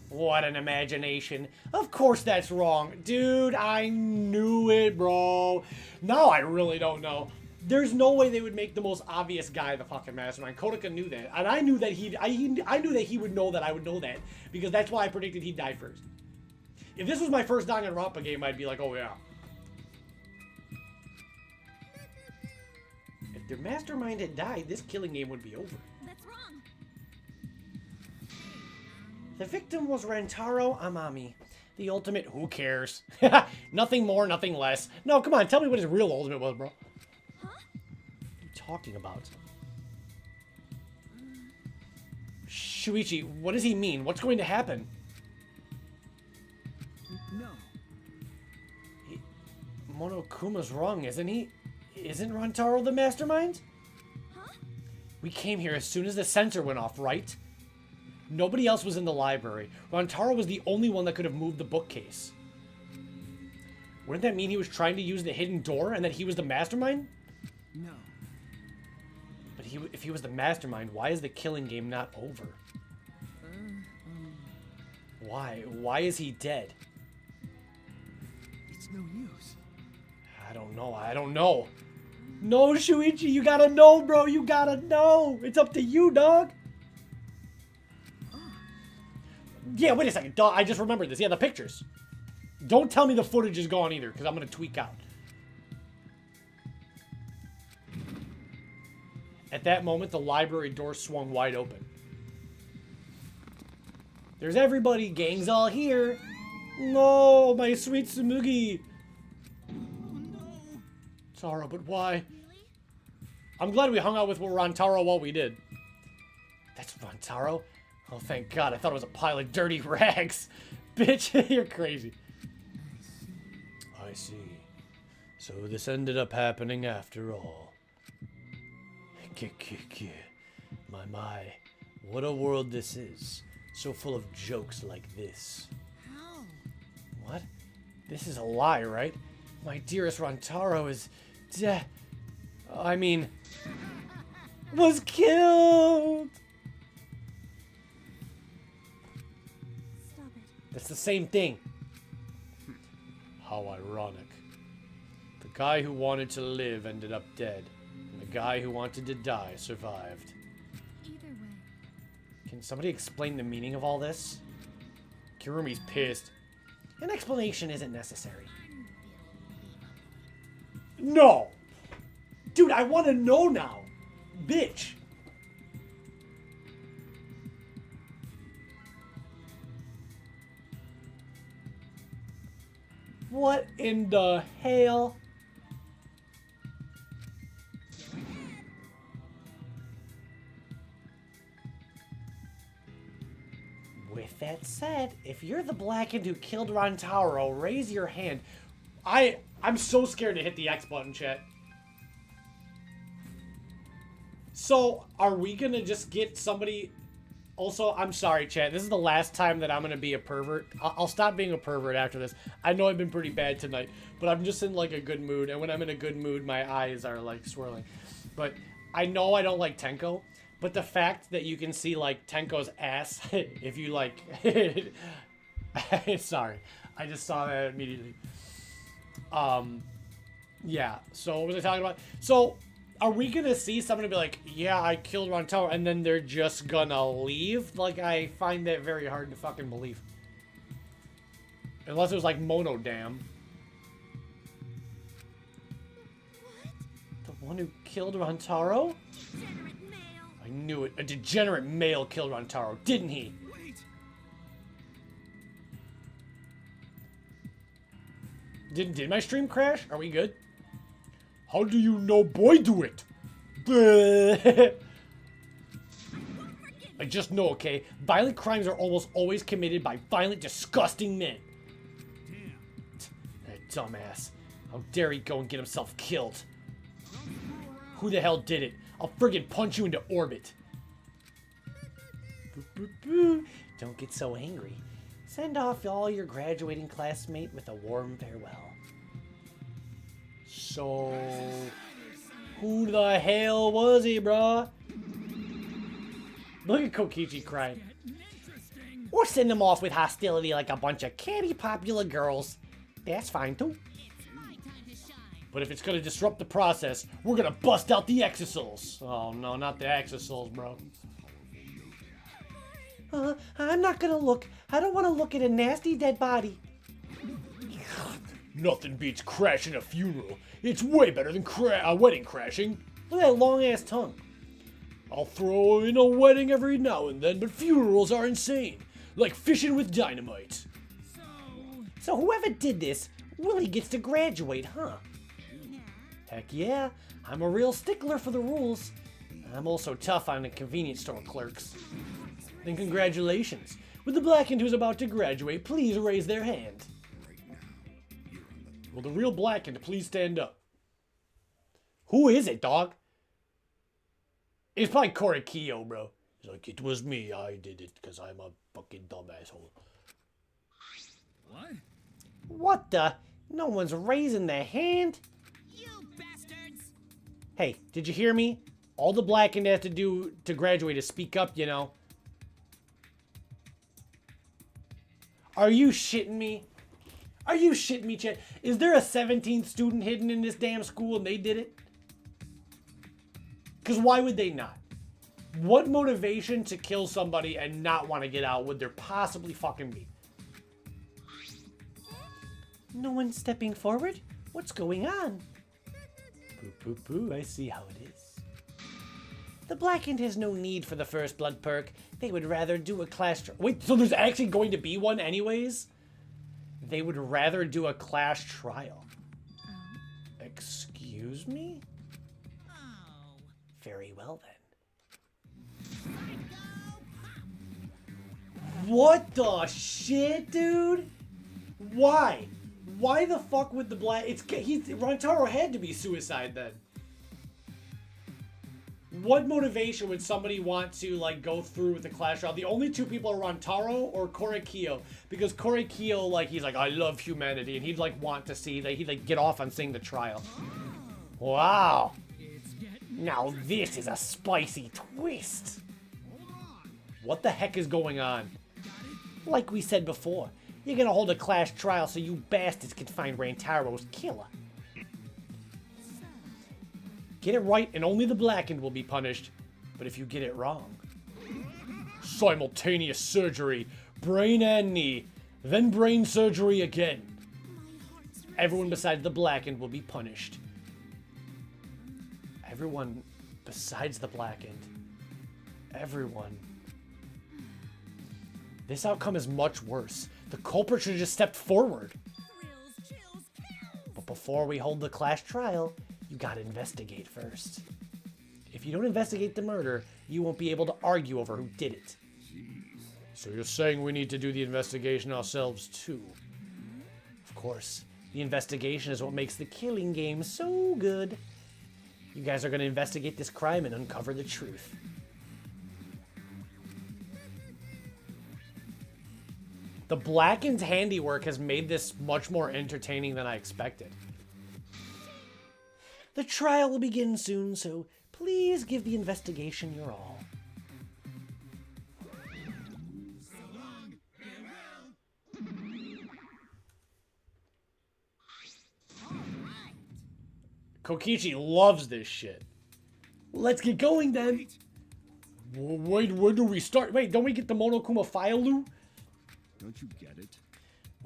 What an imagination. Of course that's wrong. Dude, I knew it, bro. No, I really don't know. There's no way they would make the most obvious guy the fucking mastermind. Kodaka knew that. And I knew that I knew that he would know that I would know that. Because that's why I predicted he'd die first. If this was my first Danganronpa game, I'd be like, oh yeah. If their mastermind had died, this killing game would be over. That's wrong. The victim was Rantaro Amami. The ultimate, who cares? Nothing more, nothing less. No, come on, tell me what his real ultimate was, bro. Huh? What are you talking about? Shuichi, what does he mean? What's going to happen? No. Monokuma's wrong, isn't he? Isn't Rantaro the mastermind? Huh? We came here as soon as the sensor went off, right? Nobody else was in the library. Rantaro was the only one that could have moved the bookcase. Wouldn't that mean he was trying to use the hidden door and that he was the mastermind? No. But if he was the mastermind, why is the killing game not over? Why? Why is he dead? It's no use. I don't know. I don't know. No, Shuichi, you gotta know, bro. You gotta know. It's up to you, dog. Yeah, wait a second. Duh, I just remembered this. Yeah, the pictures. Don't tell me the footage is gone either, because I'm going to tweak out. At that moment, the library door swung wide open. There's everybody. Gang's all here. No, my sweet Tsumugi. Oh no! Taro, but why? Really? I'm glad we hung out with Rantaro while we did. That's Rantaro? Oh, thank God. I thought it was a pile of dirty rags. Bitch, you're crazy. I see. So this ended up happening after all. My. What a world this is. So full of jokes like this. How? What? This is a lie, right? My dearest Rantaro is was killed! Stop it. That's the same thing. How ironic. The guy who wanted to live ended up dead, and the guy who wanted to die survived. Either way, Can somebody explain the meaning of all this? Kirumi's pissed. An explanation isn't necessary. No! Dude, I want to know now. Bitch. What in the hell? With that said, if you're the Blackened who killed Rantaro, raise your hand. I'm so scared to hit the X button, chat. So, are we gonna just get somebody... Also, I'm sorry, chat. This is the last time that I'm gonna be a pervert. I'll stop being a pervert after this. I know I've been pretty bad tonight, but I'm just in, like, a good mood. And when I'm in a good mood, my eyes are, like, swirling. But I know I don't like Tenko. But the fact that you can see, like, Tenko's ass, if you, like... Sorry. I just saw that immediately. Yeah. So, what was I talking about? So... Are we gonna see somebody be like, yeah, I killed Rantaro, and then they're just gonna leave? Like, I find that very hard to fucking believe. Unless it was like Monodam. The one who killed Rantaro? Degenerate male. I knew it. A degenerate male killed Rantaro, didn't he? Wait! Did my stream crash? Are we good? How do you know boy do it? I just know, okay? Violent crimes are almost always committed by violent, disgusting men. Damn! That dumbass. How dare he go and get himself killed? Who the hell did it? I'll friggin' punch you into orbit. Boo, boo, boo. Don't get so angry. Send off all your graduating classmate with a warm farewell. So, who the hell was he, bruh? Look at Kokichi crying. Interesting! Or send them off with hostility like a bunch of catty popular girls. That's fine too. It's my time to shine. But if it's gonna disrupt the process, we're gonna bust out the Exosouls. Oh no, not the Exosouls, bro. I'm not gonna look. I don't want to look at a nasty dead body. Nothing beats crashing a funeral. It's way better than wedding crashing. Look at that long-ass tongue. I'll throw in a wedding every now and then, but funerals are insane. Like fishing with dynamite. So whoever did this really gets to graduate, huh? Heck yeah. I'm a real stickler for the rules. I'm also tough on the convenience store clerks. Then congratulations. With the Blackened who's about to graduate, please raise their hand. Will the real Blackened please stand up? Who is it, dog? It's probably Korikio, bro. He's like, it was me, I did it, because I'm a fucking dumb asshole. What? What the? No one's raising their hand? You bastards! Hey, did you hear me? All the Blackened have to do to graduate is speak up, you know. Are you shitting me? Are you shitting me, Chet? Is there a 17th student hidden in this damn school and they did it? Because why would they not? What motivation to kill somebody and not want to get out would there possibly fucking be? No one's stepping forward? What's going on? Poo poo poo, I see how it is. The Blackened has no need for the first blood perk. They would rather do a class... Wait, so there's actually going to be one anyways? They would rather do a class trial. Oh. Excuse me? Oh. Very well then. What the shit, dude? Why? Why the fuck would the black... Rantaro had to be suicide then. What motivation would somebody want to, like, go through with the class trial? The only two people are Rantaro or Korekiyo. Because Korekiyo, like, he's like, I love humanity. And he'd, like, want to see... Like, he'd, like, get off on seeing the trial. Wow. Now this is a spicy twist. What the heck is going on? Like we said before, you're gonna hold a class trial so you bastards can find Rantaro's killer. Get it right and only the blackened will be punished. But if you get it wrong... Simultaneous surgery. Brain and knee. Then brain surgery again. Everyone besides the blackened will be punished. Everyone besides the blackened. Everyone. This outcome is much worse. The culprit should have just stepped forward. Thrills, chills, kills. But before we hold the class trial, you gotta investigate first. If you don't investigate the murder, you won't be able to argue over who did it. So you're saying we need to do the investigation ourselves too? Of course, the investigation is what makes the killing game so good. You guys are gonna investigate this crime and uncover the truth. The blackened's handiwork has made this much more entertaining than I expected. The trial will begin soon, so please give the investigation your all. Kokichi loves this shit. Let's get going then. Wait, where do we start? Wait, don't we get the Monokuma file, Lou? Don't you get it?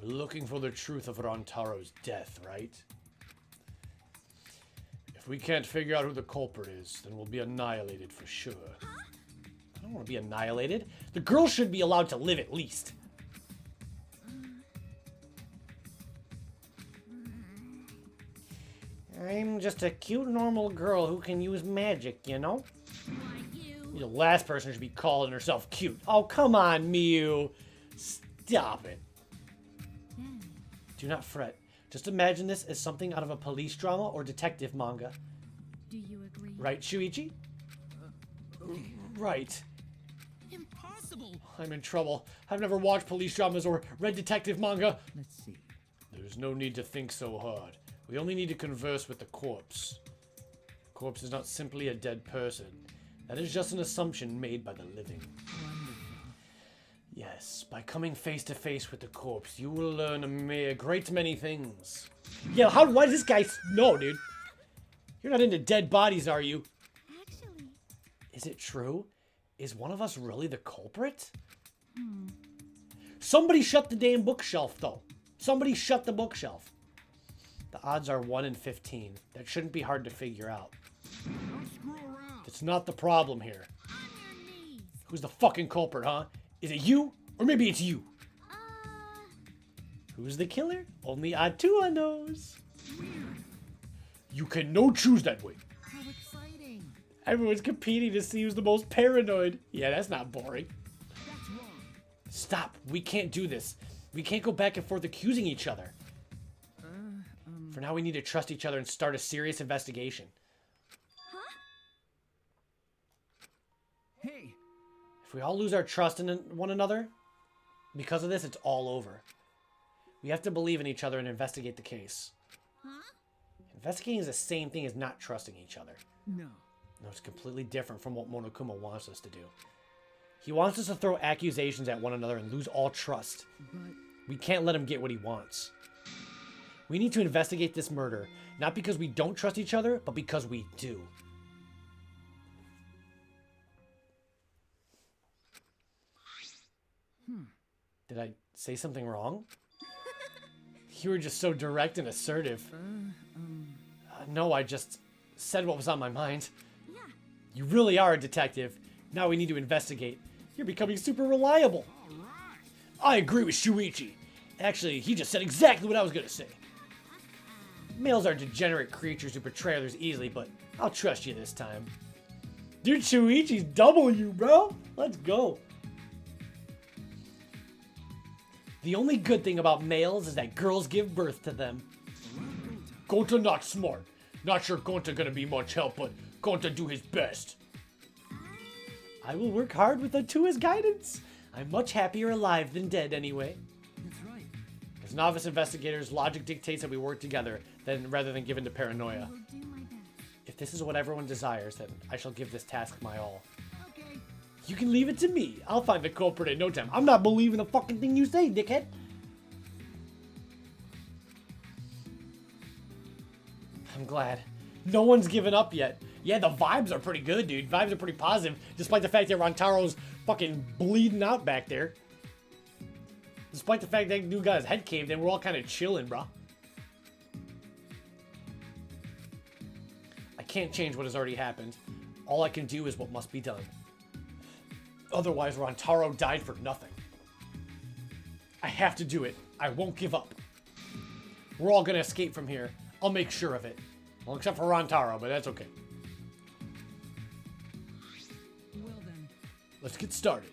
We're looking for the truth of Rantaro's death, right? If we can't figure out who the culprit is, then we'll be annihilated for sure. I don't want to be annihilated. The girl should be allowed to live at least. I'm just a cute, normal girl who can use magic, you know? Like you. The last person should be calling herself cute. Oh, come on, Miu. Stop it. Do not fret. Just imagine this as something out of a police drama or detective manga. Do you agree? Right, Shuichi? Right. Impossible. I'm in trouble. I've never watched police dramas or read detective manga. Let's see. There's no need to think so hard. We only need to converse with the corpse. The corpse is not simply a dead person. That is just an assumption made by the living. Yes, by coming face to face with the corpse, you will learn a great many things. Yeah, why does this guy know, dude? You're not into dead bodies, are you? Actually, Is it true? Is one of us really the culprit? Somebody shut the damn bookshelf, though. Somebody shut the bookshelf. The odds are 1 in 15. That shouldn't be hard to figure out. Don't screw around. It's not the problem here. On your knees. Who's the fucking culprit, huh? Is it you? Or maybe it's you? Who's the killer? Only Atua knows. You can no choose that way. How exciting. Everyone's competing to see who's the most paranoid. Yeah, that's not boring. That's wrong. Stop. We can't do this. We can't go back and forth accusing each other. For now, we need to trust each other and start a serious investigation. Hey, If we all lose our trust in one another, because of this, it's all over. We have to believe in each other and investigate the case. Huh? Investigating is the same thing as not trusting each other. no. No, it's completely different from what Monokuma wants us to do. He wants us to throw accusations at one another and lose all trust. But We can't let him get what he wants. We need to investigate this murder, not because we don't trust each other, but because we do. Did I say something wrong? You were just so direct and assertive. No, I just said what was on my mind. yeah. You really are a detective. Now we need to investigate. You're becoming super reliable. I agree with Shuichi. Actually, he just said exactly what I was gonna say. Males are degenerate creatures who betray others easily, but I'll trust you this time. Dude, Shuichi's W, bro. Let's go. The only good thing about males is that girls give birth to them. Gonta not smart. Not sure Gonta gonna be much help, but Gonta do his best. I will work hard with Atua's guidance. I'm much happier alive than dead anyway. That's right. As novice investigators, logic dictates that we work together rather than give in to I paranoia. will do my best. If this is what everyone desires, then I shall give this task my all. Okay. You can leave it to me. I'll find the culprit in no time. I'm not believing a fucking thing you say, dickhead. I'm glad. No one's given up yet. Yeah, the vibes are pretty good, dude. Vibes are pretty positive, despite the fact that Rantaro's fucking bleeding out back there. Despite the fact that dude got his head caved in, we're all kind of chilling, bro. I can't change what has already happened. All I can do is what must be done. Otherwise, Rantaro died for nothing. I have to do it. I won't give up. We're all gonna escape from here. I'll make sure of it. Well, except for Rantaro, but that's okay. Well then. Let's get started.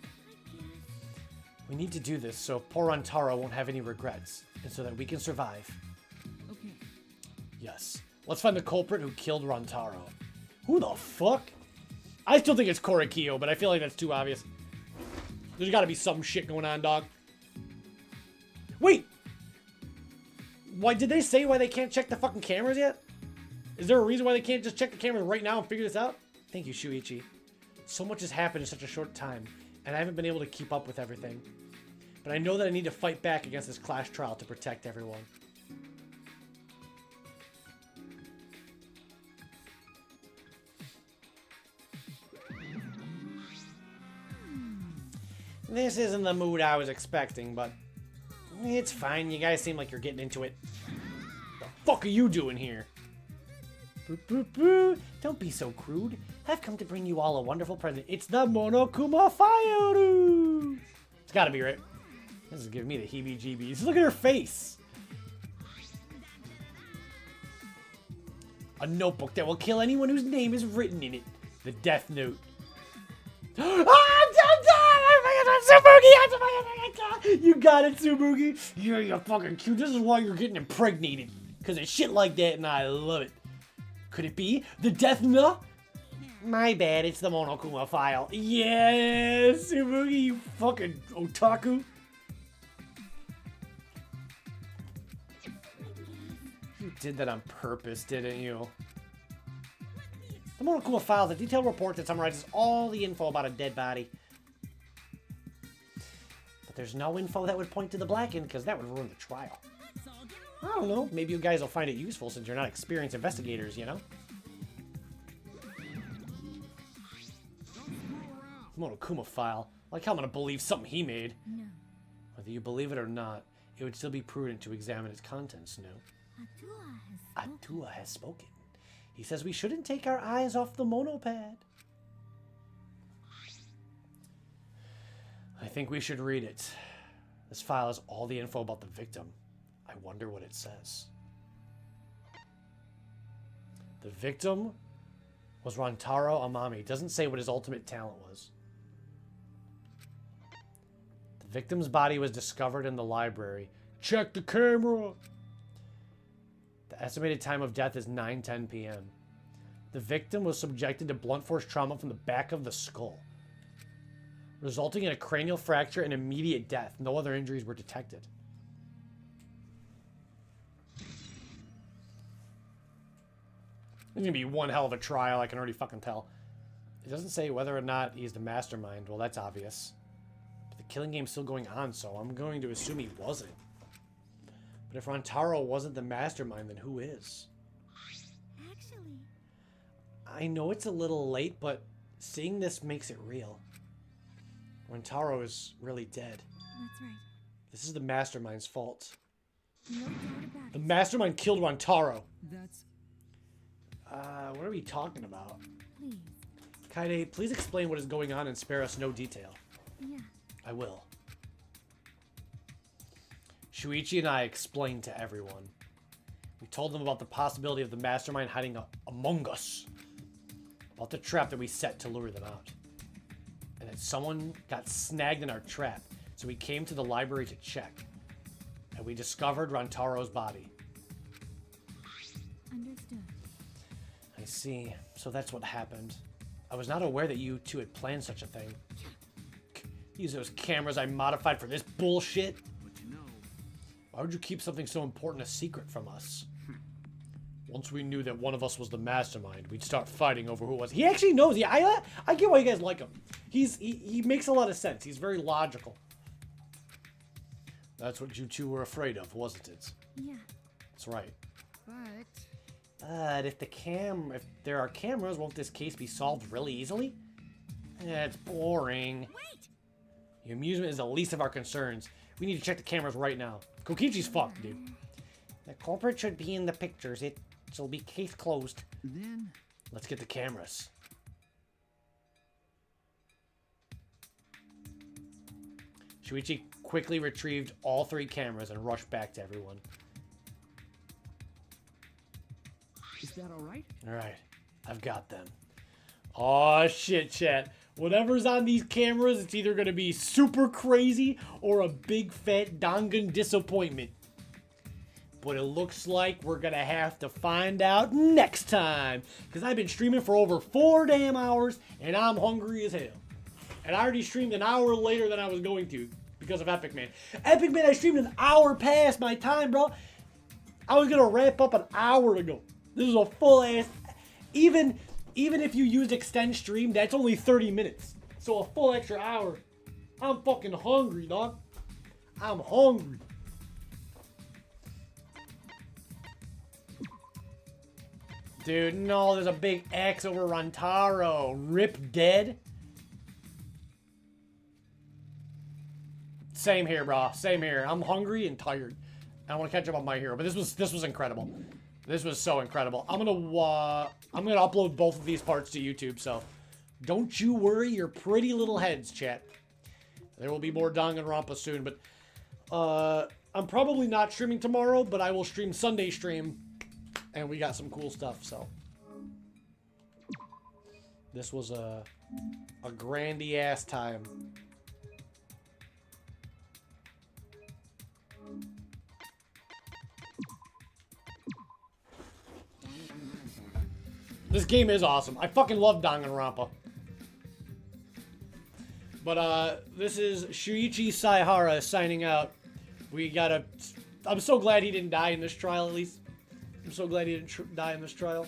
We need to do this so poor Rantaro won't have any regrets, and so that we can survive. Okay. Yes. Let's find the culprit who killed Rantaro. Who the fuck? I still think it's Korikyo, but I feel like that's too obvious. There's gotta be some shit going on, dog. Wait! Why did they say why they can't check the fucking cameras yet? Is there a reason why they can't just check the cameras right now and figure this out? Thank you, Shuichi. So much has happened in such a short time, and I haven't been able to keep up with everything. But I know that I need to fight back against this class trial to protect everyone. This isn't the mood I was expecting, but it's fine. You guys seem like you're getting into it. The fuck are you doing here? Boo, boo, boo. Don't be so crude. I've come to bring you all a wonderful present. It's the Monokuma Fire! It's gotta be right. This is giving me the heebie-jeebies. Look at her face! A notebook that will kill anyone whose name is written in it. The Death Note. You got it, Tsubugi. You're fucking cute. This is why you're getting impregnated. Because of shit like that, and I love it. Could it be the Death Note? My bad, it's the Monokuma file. Yeah, Tsubugi, you fucking otaku. You did that on purpose, didn't you? The Monokuma file is a detailed report that summarizes all the info about a dead body. But there's no info that would point to the Blackened, because that would ruin the trial. I don't know. Maybe you guys will find it useful since you're not experienced investigators, you know? Monokuma file. Like how I'm gonna believe something he made. No. Whether you believe it or not, it would still be prudent to examine its contents, no? Atua has spoken. He says we shouldn't take our eyes off the monopad. I think we should read it. This file has all the info about the victim. I wonder what it says. The victim was Rantaro Amami. It doesn't say what his ultimate talent was. The victim's body was discovered in the library. Check the camera! The estimated time of death is 9:10 p.m. The victim was subjected to blunt force trauma from the back of the skull, resulting in a cranial fracture and immediate death. No other injuries were detected. It's gonna be one hell of a trial, I can already fucking tell. It doesn't say whether or not he's the mastermind. Well, that's obvious. But the killing game's still going on, so I'm going to assume he wasn't. But if Rantaro wasn't the mastermind, then who is? Actually, I know it's a little late, but seeing this makes it real. Rantaro is really dead. that's right. This is the mastermind's fault. No doubt about The it. mastermind killed Rantaro. That's... What are we talking about? Please. Kaide, please explain what is going on and spare us no detail. Yeah. I will. Shuichi and I explained to everyone. We told them about the possibility of the mastermind hiding among us. About the trap that we set to lure them out. And that someone got snagged in our trap. So we came to the library to check. And we discovered Rantaro's body. Understood. I see. So that's what happened. I was not aware that you two had planned such a thing. Use those cameras I modified for this bullshit. But you know, Why would you keep something so important a secret from us? Once we knew that one of us was the mastermind, we'd start fighting over who it was. He actually knows. Yeah, I get why you guys like him. He makes a lot of sense. He's very logical. That's what you two were afraid of, wasn't it? Yeah. That's right. But If there are cameras, won't this case be solved really easily? It's boring. wait! The amusement is the least of our concerns. We need to check the cameras right now. Kokichi's fucked, dude. The culprit should be in the pictures. It'll be case closed. then Let's get the cameras. Shuichi quickly retrieved all 3 cameras and rushed back to everyone. is that all right? Alright, I've got them. Oh shit, chat. Whatever's on these cameras, it's either going to be super crazy or a big fat Dangan disappointment. But it looks like we're going to have to find out next time. Because I've been streaming for over 4 damn hours and I'm hungry as hell. And I already streamed an hour later than I was going to because of Epic Man. Epic Man, I streamed an hour past my time, bro. I was going to wrap up an hour ago. This is a full ass... Even if you used extend stream, that's only 30 minutes. So a full extra hour. I'm fucking hungry, dog. I'm hungry. Dude, no, there's a big X over Rantaro. Rip dead. Same here, bro. Same here. I'm hungry and tired. I want to catch up on My Hero, but this was incredible. This was so incredible. I'm gonna upload both of these parts to YouTube, so don't you worry your pretty little heads, chat. There will be more Danganronpa soon, but I'm probably not streaming tomorrow, but I will stream Sunday stream, and we got some cool stuff, so. This was a grandy ass time. This game is awesome. I fucking love Danganronpa. But, this is Shuichi Saihara signing out. I'm so glad he didn't die in this trial, at least. I'm so glad he didn't die in this trial.